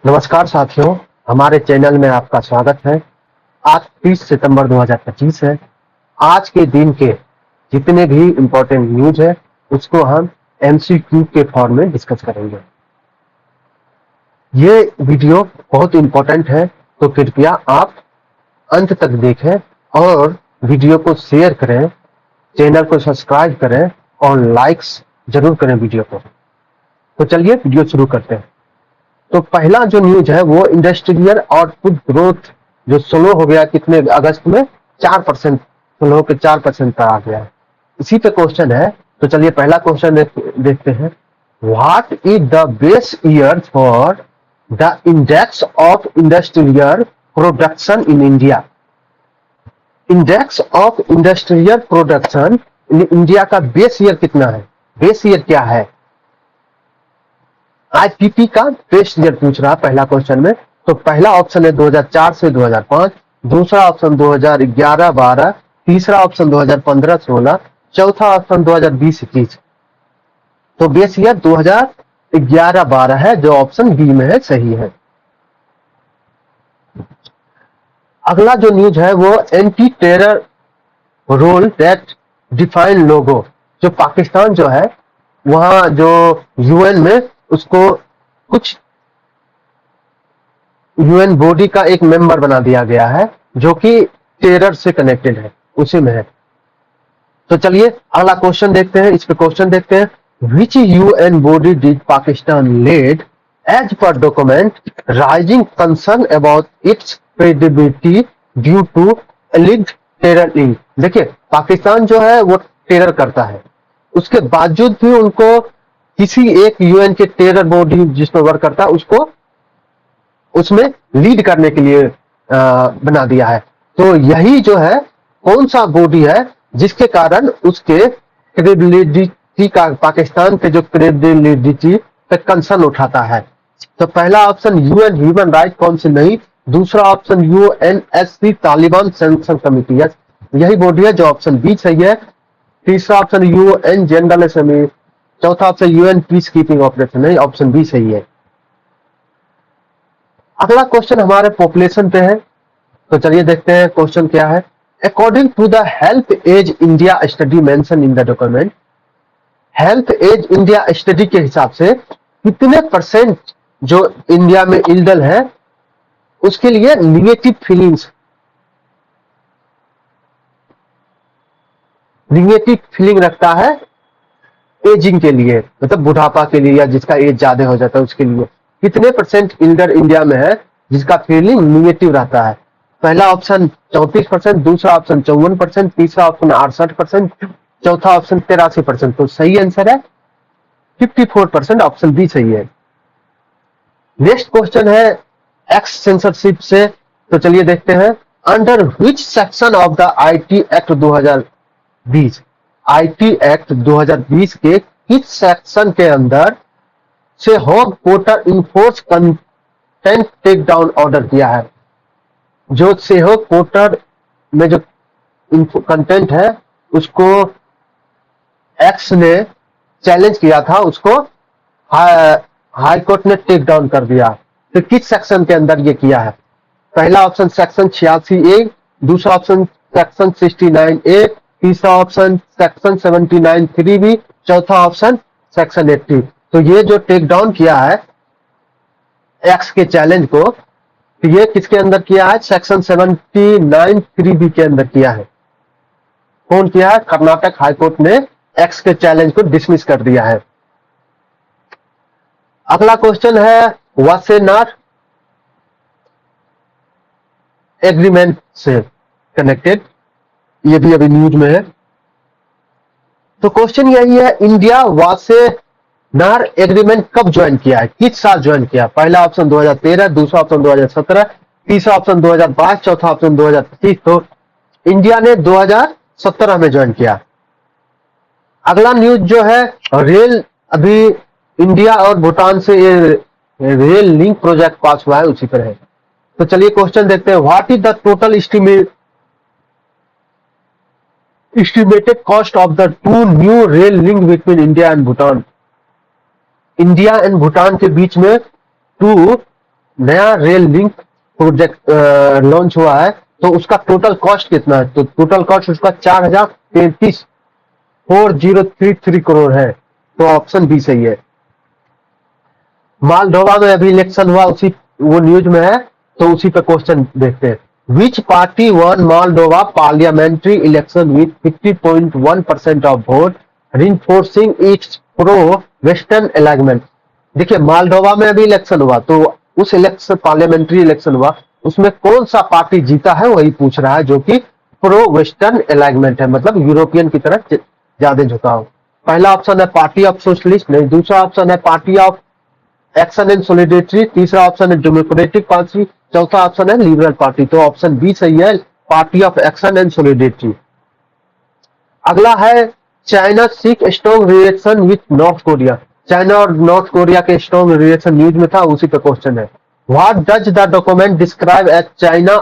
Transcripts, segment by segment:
नमस्कार साथियों, हमारे चैनल में आपका स्वागत है। आज 30 सितंबर 2025 है। आज के दिन के जितने भी इम्पोर्टेंट न्यूज है उसको हम एमसीक्यू के फॉर्म में डिस्कस करेंगे। ये वीडियो बहुत इम्पोर्टेंट है, तो कृपया आप अंत तक देखें और वीडियो को शेयर करें, चैनल को सब्सक्राइब करें और लाइक्स जरूर करें वीडियो को। तो चलिए वीडियो शुरू करते हैं। तो पहला जो न्यूज है वो इंडस्ट्रियल आउटपुट ग्रोथ जो स्लो हो गया कितने अगस्त में 4%, स्लो होकर 4% पर आ गया है। इसी पे क्वेश्चन है। तो चलिए पहला क्वेश्चन देखते हैं। What is the base year for the index of industrial production in India? Index of industrial production in India का बेस ईयर कितना है? बेस ईयर क्या है? आईपीपी का बेस्ट ईयर पूछ रहा पहला क्वेश्चन में। तो पहला ऑप्शन है 2004 से 2005, दूसरा ऑप्शन 2011-12, तीसरा ऑप्शन 2015-16, चौथा ऑप्शन 2020-21। तो बेस ईयर 2011-12 है, जो ऑप्शन बी में है, सही है। अगला जो न्यूज है वो anti terror role that define logo, जो पाकिस्तान जो है वहां जो यूएन में उसको कुछ यूएन बॉडी का एक मेंबर बना दिया गया है जो कि टेरर से कनेक्टेड है, उसी में है। तो चलिए अगला क्वेश्चन देखते हैं। इस पे क्वेश्चन देखते हैं। Which UN body did Pakistan lead as per document rising concern about its credibility due to alleged terror link? देखिए पाकिस्तान जो है वो टेरर करता है, उसके बावजूद भी उनको किसी एक यूएन के टेरर बॉडी जिसमें वर्क करता है उसको उसमें लीड करने के लिए बना दिया है। तो यही जो है कौन सा बॉडी है जिसके कारण उसके क्रेडिबिलिटी का, पाकिस्तान के जो क्रेडिबिलिटी पे कंसर्न उठाता है? तो पहला option UN human right council नहीं, दूसरा option UNSC Taliban sanction committee, यही बॉडी है, जो ऑप्शन बी सही है। तीसरा ऑप्शन यूएन जनरल असेंबली, चौथा option UN peace keeping operation है, ऑप्शन बी सही है। अगला क्वेश्चन हमारे पॉपुलेशन पे है। तो चलिए देखते हैं क्वेश्चन क्या है। According to the health as India study mention in the document, health as India study के हिसाब से कितने परसेंट जो इंडिया में इल्डर है उसके लिए निगेटिव फीलिंग रखता है एजिंग के लिए, मतलब बुढ़ापा के लिए या जिसका एज ज्यादा हो जाता है उसके लिए कितने परसेंट इल्डर इंडिया में है जिसका फीलिंग निगेटिव रहता है? पहला ऑप्शन 34%, दूसरा ऑप्शन 54%, तीसरा ऑप्शन 68%, चौथा ऑप्शन 83%। तो सही आंसर है 54%, ऑप्शन बी सही है। नेक्स्ट क्वेश्चन है एक्स सेंसरशिप से। तो चलिए देखते हैं। Under which section of the IT act 2020, IT act 2020 के किस सेक्शन के अंदर से home portal enforce content take down order किया है? जो सेहो पोर्टल में जो कंटेंट है उसको एक्स ने चैलेंज किया था, उसको हाई कोर्ट ने टेक डाउन कर दिया। तो किस सेक्शन के अंदर ये किया है? पहला ऑप्शन सेक्शन 86A, दूसरा ऑप्शन सेक्शन 69A, तीसरा ऑप्शन सेक्शन 79(3)B, चौथा ऑप्शन सेक्शन 80। तो ये जो टेक डाउन किया है एक्स के चैलेंज को, तो ये किसके अंदर किया है? सेक्शन 79(3)B के अंदर किया है। कौन किया है? कर्नाटक हाईकोर्ट ने एक्स के चैलेंज को डिसमिस कर दिया है। अगला क्वेश्चन है वासेनार एग्रीमेंट से कनेक्टेड, ये भी अभी न्यूज में है। तो क्वेश्चन यही है, इंडिया वासेनार एग्रीमेंट कब ज्वाइन किया है, किस साल ज्वाइन किया? पहला ऑप्शन 2013, दूसरा ऑप्शन 2017, तीसरा ऑप्शन 2022, चौथा ऑप्शन 2025। तो इंडिया ने 2017 में ज्वाइन किया। अगला न्यूज जो है रेल, अभी इंडिया और भूटान से ये रेल लिंक प्रोजेक्ट पास हुआ है, उसी पर है। तो चलिए क्वेश्चन देखते हैं। What is the total estimated cost of the two new rail link between India and Bhutan? India and Bhutan के बीच में टू नया रेल लिंक प्रोजेक्ट लॉन्च हुआ है, तो उसका टोटल कॉस्ट कितना है? तो टोटल कॉस्ट उसका 4033 करोड़ है। तो ऑप्शन बी सही है। मालदोवा में अभी इलेक्शन हुआ, उसी वो न्यूज में है, तो उसी पे क्वेश्चन देखते हैं। विच party one Moldova parliamentary election with 50.1% of vote, reinforcing it's pro western alignment. देखिए, मालदोवा में अभी इलेक्शन हुआ, तो उस इलेक्शन, पार्लियामेंट्री इलेक्शन हुआ, उसमें कौन सा पार्टी जीता है वही पूछ रहा है, जो कि प्रो वेस्टर्न अलाइनमेंट है, मतलब यूरोपियन की तरफ ज्यादा झुकाव। पहला ऑप्शन है पार्टी ऑफ सोशलिस्ट, नहीं, दूसरा ऑप्शन है party of action and solidarity, तीसरा ऑप्शन है डेमोक्रेटिक पार्टी, चौथा ऑप्शन है लिबरल पार्टी। तो ऑप्शन बी सही है, party of action and solidarity. अगला है China seek strong relation with North Korea. China और नॉर्थ कोरिया के स्ट्रॉन्ग रिलेशन न्यूज में था, उसी पे क्वेश्चन है। What does the document describe as China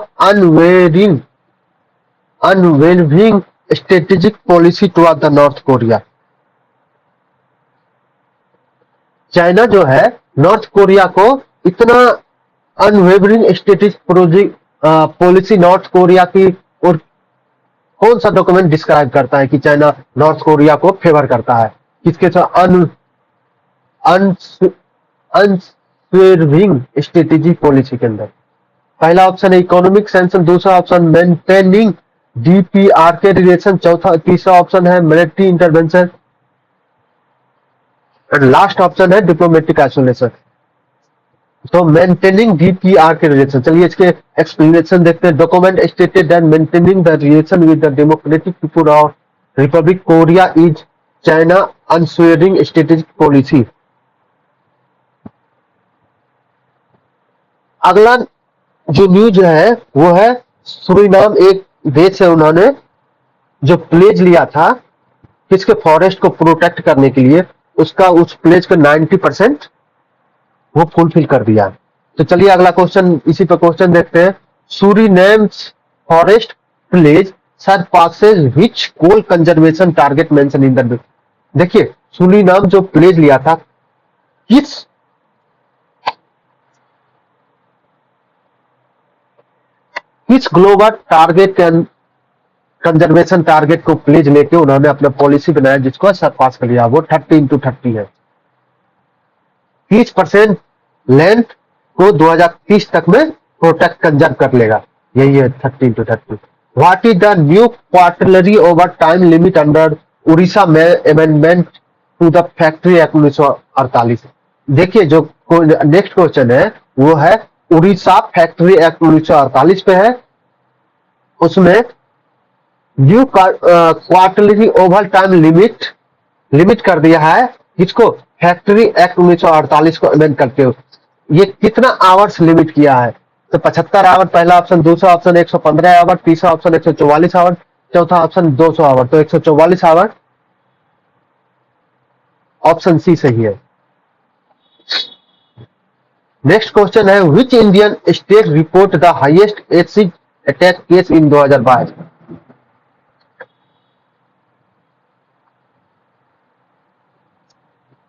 unwavering strategic policy toward the North Korea. China जो है नॉर्थ कोरिया को इतना unwavering strategic policy north Korea की, और कौन सा डॉक्यूमेंट डिस्क्राइब करता है कि चाइना नॉर्थ कोरिया को फेवर करता है? किसके साथ? अनस्वेरविंग स्ट्रेटेजिक पॉलिसी के अंदर। पहला ऑप्शन है इकोनॉमिक सैंक्शन, दूसरा ऑप्शन मेंटेनिंग डीपीआर के रिलेशन, तीसरा ऑप्शन है military intervention, and last option है डिप्लोमेटिक आइसोलेशन। तो मेंटेनिंग डीपीआर के रिलेशन, चलिए इसके एक्सप्लेनेशन देखते हैं। Document stated that maintaining the relation with the democratic people of republic Korea is China unswerving strategic policy. अगला जो न्यूज है वो है सूरीनाम, एक देश है, उन्होंने जो प्लेज लिया था किसके, फॉरेस्ट को प्रोटेक्ट करने के लिए, उसका उस प्लेज का 90% वो फुलफिल कर दिया। तो चलिए अगला क्वेश्चन, इसी पे क्वेश्चन देखते हैं। Suriname's forest pledge surpasses which goal conservation target mention in the. देखिए, सूरीनाम जो प्लेज लिया था किस ग्लोबल टारगेट कंजर्वेशन टारगेट को प्लेज लेके उन्होंने अपना पॉलिसी बनाया, जिसको सरपास कर लिया, वो 30x30 है। 30% लैंड को 2030 तक में प्रोटेक्ट कंजर्व कर लेगा, यही है 30x30। What is the new quarterly over time limit under Orissa में amendment to the factory act 1948। देखिए, जो नेक्स्ट क्वेश्चन है वो है उड़ीसा फैक्ट्री एक्ट 1948 पे है। उसमें new quarterly over time limit कर दिया है, किसको? फैक्ट्री एक्ट 1948 को अमेंड करते हो। ये कितना आवर्स लिमिट किया है? तो 75 आवर पहला ऑप्शन, दूसरा ऑप्शन 115 आवर, तीसरा ऑप्शन 144 आवर, चौथा ऑप्शन 200 आवर। तो 144 आवर, ऑप्शन सी सही है। नेक्स्ट क्वेश्चन है which Indian state report the highest acid attack case in 2022।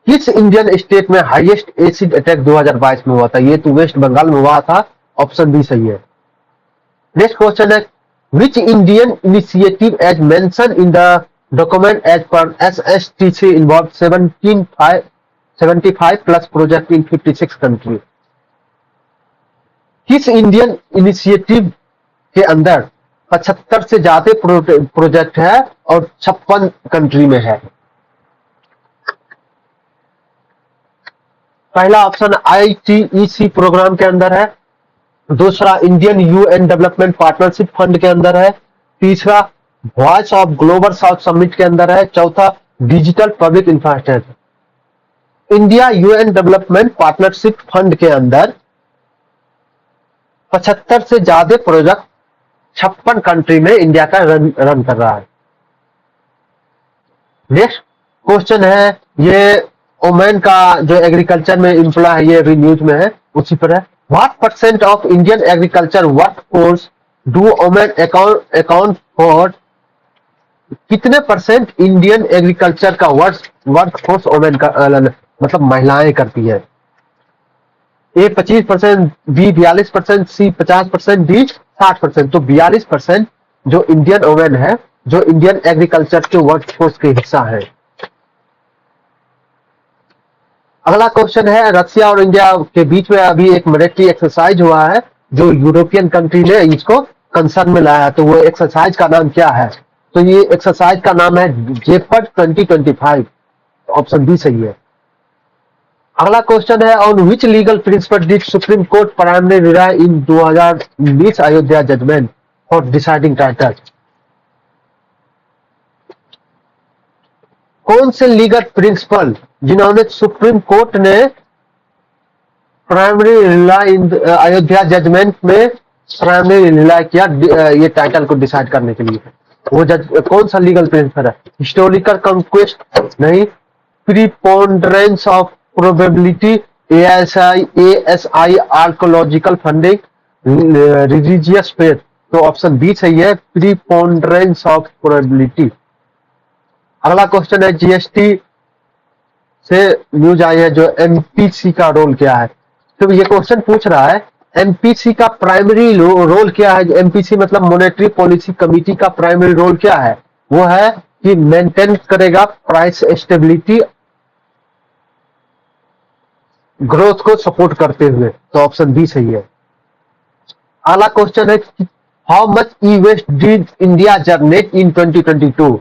किस इंडियन स्टेट में हाईएस्ट एसिड अटैक 2022 में हुआ था? ये तो वेस्ट बंगाल में हुआ था, ऑप्शन बी सही है। नेक्स्ट क्वेश्चन है which Indian initiative as mention in the document as per SSTC involve 75 plus project in 56 country. किस इंडियन इनिशिएटिव के अंदर 75 से ज्यादा प्रोजेक्ट है और 56 कंट्री में है? पहला ऑप्शन ITEC प्रोग्राम के अंदर है, दूसरा Indian UN development partnership fund के अंदर है, तीसरा voice of global south summit के अंदर है, चौथा digital public infrastructure. India UN development partnership fund के अंदर 75 से ज्यादा प्रोजेक्ट 56 कंट्री में इंडिया का रन कर रहा है। नेक्स्ट क्वेश्चन है, ये ओमेन का जो एग्रीकल्चर में इंफ्ला है, ये अभी न्यूज में है, उसी पर है। What percent of Indian agriculture workforce do women account for? कितने परसेंट इंडियन एग्रीकल्चर का वर्कफोर्स ओमेन का मतलब महिलाएं करती है? A 25%, B 42%, C 50%, D 60%। तो 42% जो इंडियन वुमेन है, जो इंडियन एग्रीकल्चर के वर्कफोर्स के हिस्सा है। अगला क्वेश्चन है, रसिया और इंडिया के बीच में अभी एक मिलिट्री एक्सरसाइज हुआ है, जो यूरोपियन कंट्री ने इसको कंसर्न में लाया। तो वो एक्सरसाइज का नाम क्या है? तो ये एक्सरसाइज का नाम है जेपर्ड 2025। ऑप्शन बी सही है। अगला क्वेश्चन है, on which legal principle did supreme court primary rely in 2019 Ayodhya judgment for deciding title? कौन से लीगल प्रिंसिपल जिन्होंने सुप्रीम कोर्ट ने primary rely in Ayodhya judgment में प्राइमरी रिलाई किया ये टाइटल को डिसाइड करने के लिए? वो जज कौन सा लीगल प्रिंसिपल है? हिस्टोरिकल कंक्वेस्ट नहीं, preponderance of probability, ASI archaeological funding, religious faith. तो ऑप्शन बी सही है, प्रीपोंडरेंस ऑफ प्रोबेबिलिटी। अगला क्वेश्चन है, जीएसटी से न्यूज आई है, जो एमपीसी का रोल क्या है? तो ये क्वेश्चन पूछ रहा है एमपीसी का प्राइमरी रोल क्या है। एमपीसी मतलब मॉनेटरी पॉलिसी कमेटी का प्राइमरी रोल क्या है? वो है कि मेंटेन करेगा प्राइस स्टेबिलिटी, ग्रोथ को सपोर्ट करते हुए। तो ऑप्शन बी सही है। अगला क्वेश्चन है, how much e waste did India generate in 2022?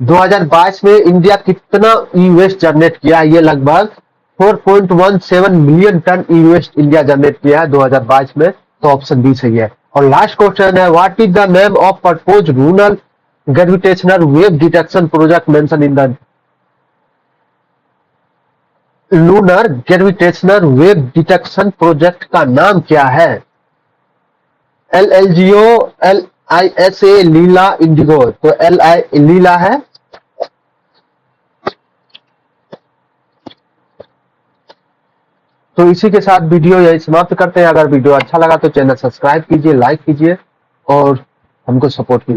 2022 में इंडिया कितना ई वेस्ट जनरेट किया? ये लगभग 4.17 मिलियन टन ई वेस्ट इंडिया जनरेट किया है 2022 में। तो ऑप्शन बी सही है। और लास्ट क्वेश्चन है, what is the name of propose lunar gravitational wave detection project mention in the lunar gravitational wave detection project का नाम क्या है? LLGO, LISA, लीला, इंडिगो। तो लीला है। तो इसी के साथ वीडियो यही समाप्त करते हैं। अगर वीडियो अच्छा लगा तो चैनल सब्सक्राइब कीजिए, लाइक कीजिए और हमको सपोर्ट कीजिए।